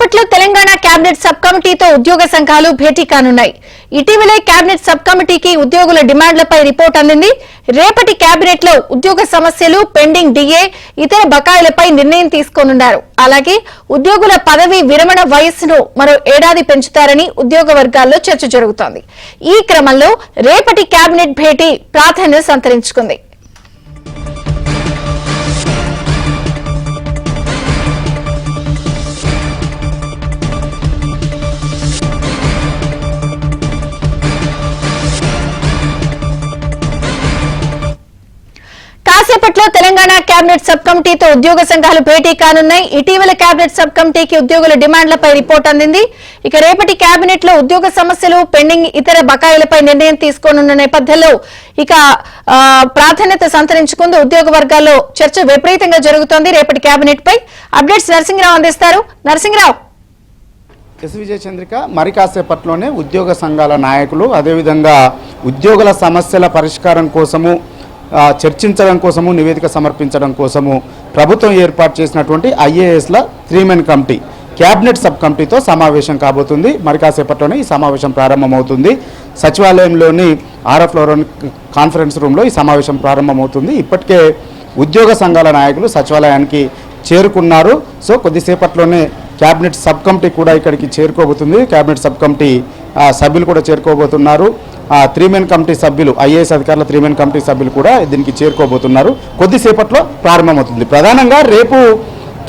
కాసేపట్లో Telangana cabinet sub కమిటీతో ఉద్యోగ సంఘాలు భేటీ కానున్నాయి. ఇటీవలే కేబినెట్ సబ్ కమిటీకి ఉద్యోగుల డిమాండ్లపై రిపోర్ట్ అందింది. రేపటి కేబినెట్ లో ఉద్యోగ సమస్యలు, పెండింగ్ డిఏ, ఇతర బకాయిలపై నిర్ణయం తీసుకోనున్నారు. అలాగే ఉద్యోగుల పదవీ విరమణ వయస్సును మరో ఏడాది పెంచుతారని ఉద్యోగ వర్గాల్లో చర్చ జరుగుతోంది. ఈ క్రమంలో రేపటి కేబినెట్ భేటీ ప్రాధాన్యత సంతరించుకుంది. కాసేపట్లో తెలంగాణ కేబినెట్ సబ్ కమిటీతో ఉద్యోగ సంఘాలు భేటీ కానున్నాయి. ఇటీవల కేబినెట్ సబ్ కమిటీకి ఉద్యోగుల డిమాండ్లపై రిపోర్ట్ అందింది. ఇక రేపటి కేబినెట్ లో ఉద్యోగ సమస్యలు, పెండింగ్ ఇతర బకాయిలపై నిర్ణయం తీసుకోనున్న నేపథ్యంలో ఇక ప్రాధాన్యత సంతరించుకుంది. ఉద్యోగ వర్గాల్లో చర్చ విపరీతంగా జరుగుతోంది. రేపటి కేబినెట్ పై అప్డేట్స్ నరసింహరావు అందిస్తారు. నరసింహరావు. విజయ చంద్రిక, మరి కాసేపట్లోనే ఉద్యోగ సంఘాల నాయకులు అదేవిధంగా ఉద్యోగుల సమస్యల పరిష్కారం కోసము చర్చించడం కోసము, నివేదిక సమర్పించడం కోసము ప్రభుత్వం ఏర్పాటు చేసినటువంటి ఐఏఎస్ల 3 కమిటీ క్యాబినెట్ సబ్ కమిటీతో సమావేశం కాబోతుంది. మరి కాసేపట్లోనే ఈ సమావేశం ప్రారంభమవుతుంది. సచివాలయంలోని ఆర్ఎఫ్ ఫ్లోర్ కాన్ఫరెన్స్ రూమ్లో ఈ సమావేశం ప్రారంభమవుతుంది. ఇప్పటికే ఉద్యోగ సంఘాల నాయకులు సచివాలయానికి చేరుకున్నారు. సో కొద్దిసేపట్లోనే క్యాబినెట్ సబ్ కమిటీ కూడా ఇక్కడికి చేరుకోబోతుంది. క్యాబినెట్ సబ్ కమిటీ సభ్యులు కూడా చేరుకోబోతున్నారు. 3 కమిటీ సభ్యులు, ఐఏఎస్ అధికారుల 3 కమిటీ సభ్యులు కూడా దీనికి చేరుకోబోతున్నారు. కొద్దిసేపట్లో ప్రారంభమవుతుంది. ప్రధానంగా రేపు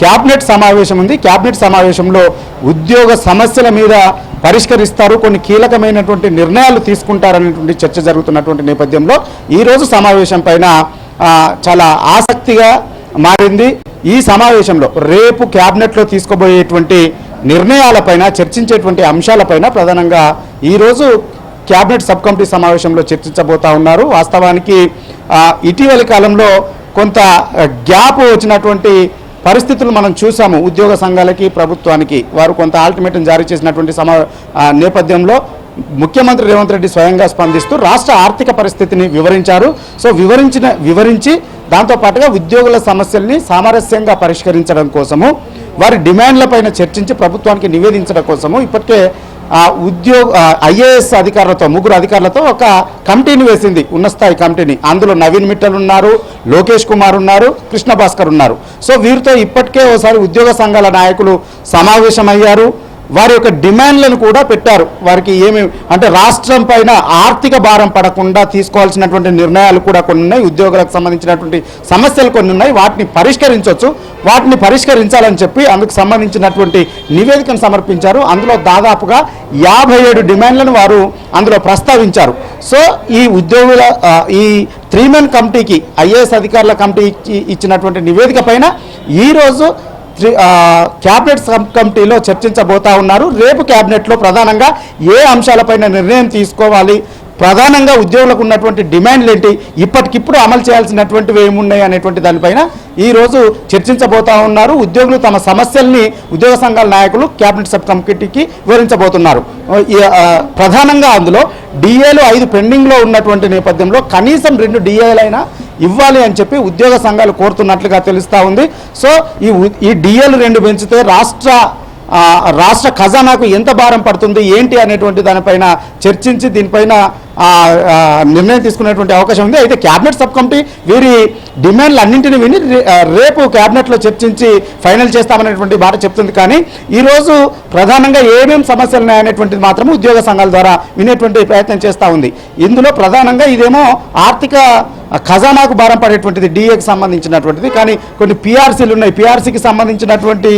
క్యాబినెట్ సమావేశం ఉంది. క్యాబినెట్ సమావేశంలో ఉద్యోగ సమస్యల మీద పరిష్కరిస్తారు, కొన్ని కీలకమైనటువంటి నిర్ణయాలు తీసుకుంటారనేటువంటి చర్చ జరుగుతున్నటువంటి నేపథ్యంలో ఈరోజు సమావేశం పైన చాలా ఆసక్తిగా మారింది. ఈ సమావేశంలో రేపు క్యాబినెట్లో తీసుకోబోయేటువంటి నిర్ణయాలపైన, చర్చించేటువంటి అంశాలపైన ప్రధానంగా ఈరోజు క్యాబినెట్ సబ్ కమిటీ సమావేశంలో చర్చించబోతా ఉన్నారు. వాస్తవానికి ఇటీవలి కాలంలో కొంత గ్యాప్ వచ్చినటువంటి పరిస్థితులు మనం చూసాము. ఉద్యోగ సంఘాలకి, ప్రభుత్వానికి వారు కొంత అల్టిమేటం జారీ చేసినటువంటి నేపథ్యంలో ముఖ్యమంత్రి రేవంత్ రెడ్డి స్వయంగా స్పందిస్తూ రాష్ట్ర ఆర్థిక పరిస్థితిని వివరించారు. సో వివరించి దాంతోపాటుగా ఉద్యోగుల సమస్యల్ని సామరస్యంగా పరిష్కరించడం కోసము, వారి డిమాండ్లపైన చర్చించి ప్రభుత్వానికి నివేదించడం కోసము ఇప్పటికే ఐఏఎస్ అధికారులతో, 3 అధికారులతో ఒక కమిటీని వేసింది, ఉన్నతస్థాయి కమిటీని. అందులో నవీన్ మిట్టల్ ఉన్నారు, లోకేష్ కుమార్ ఉన్నారు, కృష్ణ భాస్కర్ ఉన్నారు. సో వీరితో ఇప్పటికే ఒకసారి ఉద్యోగ సంఘాల నాయకులు సమావేశమయ్యారు. వారి యొక్క డిమాండ్లను కూడా పెట్టారు. వారికి ఏమి అంటే రాష్ట్రం పైన ఆర్థిక భారం పడకుండా తీసుకోవాల్సినటువంటి నిర్ణయాలు కూడా కొన్ని ఉన్నాయి, ఉద్యోగులకు సంబంధించినటువంటి సమస్యలు కొన్ని ఉన్నాయి, వాటిని పరిష్కరించవచ్చు, వాటిని పరిష్కరించాలని చెప్పి అందుకు సంబంధించినటువంటి నివేదికను సమర్పించారు. అందులో దాదాపుగా 57 డిమాండ్లను వారు అందులో ప్రస్తావించారు. సో ఈ ఉద్యోగుల ఈ 3 కమిటీకి, ఐఏఎస్ అధికారుల కమిటీకి ఇచ్చినటువంటి నివేదిక పైన ఈరోజు క్యాబినెట్ సబ్ కమిటీలో చర్చించబోతా ఉన్నారు. రేపు క్యాబినెట్లో ప్రధానంగా ఏ అంశాలపైన నిర్ణయం తీసుకోవాలి, ప్రధానంగా ఉద్యోగులకు ఉన్నటువంటి డిమాండ్లు ఏంటి, ఇప్పటికిప్పుడు అమలు చేయాల్సినటువంటివి ఏమున్నాయి అనేటువంటి దానిపైన ఈరోజు చర్చించబోతా ఉన్నారు. ఉద్యోగులు తమ సమస్యల్ని ఉద్యోగ సంఘాల నాయకులు క్యాబినెట్ సబ్ కమిటీకి వివరించబోతున్నారు. ప్రధానంగా అందులో డిఏలు 5 పెండింగ్లో ఉన్నటువంటి నేపథ్యంలో కనీసం 2 డిఏలైనా ఇవ్వాలి అని చెప్పి ఉద్యోగ సంఘాలు కోరుతున్నట్లుగా తెలుస్తూ ఉంది. సో ఈ డిఏలు 2 పెంచితే రాష్ట్ర ఖజానాకు ఎంత భారం పడుతుంది ఏంటి అనేటువంటి దానిపైన చర్చించి దీనిపైన నిర్ణయం తీసుకునేటువంటి అవకాశం ఉంది. అయితే క్యాబినెట్ సబ్ కమిటీ వీరి డిమాండ్లు అన్నింటినీ విని రేపు క్యాబినెట్లో చర్చించి ఫైనల్ చేస్తామనేటువంటి మాట చెప్తుంది. కానీ ఈరోజు ప్రధానంగా ఏమేమి సమస్యలు ఉన్నాయనేటువంటిది మాత్రం ఉద్యోగ సంఘాల ద్వారా వినేటువంటి ప్రయత్నం చేస్తూ ఉంది. ఇందులో ప్రధానంగా ఇదేమో ఆర్థిక ఖజానాకు భారం పడేటువంటిది, డిఏకి సంబంధించినటువంటిది. కానీ కొన్ని పిఆర్సీలు ఉన్నాయి, పిఆర్సీకి సంబంధించినటువంటి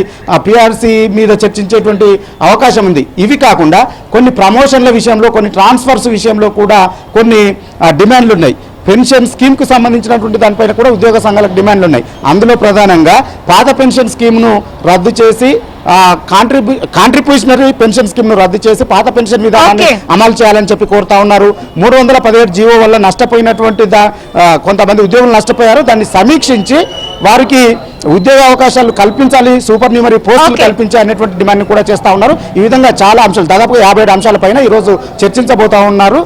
పిఆర్సీ మీద చర్చించేటువంటి అవకాశం ఉంది. ఇవి కాకుండా కొన్ని ప్రమోషన్ల విషయంలో, కొన్ని ట్రాన్స్ఫర్స్ విషయంలో కూడా కొన్ని డిమాండ్లు ఉన్నాయి. పెన్షన్ స్కీమ్కు సంబంధించినటువంటి దానిపైన కూడా ఉద్యోగ సంఘాలకు డిమాండ్లు ఉన్నాయి. అందులో ప్రధానంగా పాత పెన్షన్ స్కీమ్ను రద్దు చేసి కాంట్రిబ్యూషనరీ పెన్షన్ స్కీమ్ను రద్దు చేసి పాత పెన్షన్ విధానాన్ని అమలు చేయాలని చెప్పి కోరుతా ఉన్నారు. 317 జీవో వల్ల నష్టపోయినటువంటి కొంతమంది ఉద్యోగులు నష్టపోయారు. దాన్ని సమీక్షించి వారికి ఉద్యోగ అవకాశాలు కల్పించాలి, సూపర్ న్యూమరీ పోస్టులు కల్పించాలి అనేటువంటి డిమాండ్ కూడా చేస్తూ ఉన్నారు. ఈ విధంగా చాలా అంశాలు, దాదాపుగా 57 అంశాలపైన ఈరోజు చర్చించబోతా ఉన్నారు.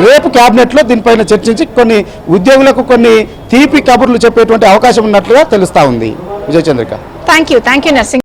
రేపు క్యాబినెట్లో దీనిపైన చర్చించి కొన్ని ఉద్యోగులకు కొన్ని తీపి కబుర్లు చెప్పేటువంటి అవకాశం ఉన్నట్లుగా తెలుస్తా ఉంది. Vijaya Chandrika. Thank you nursing.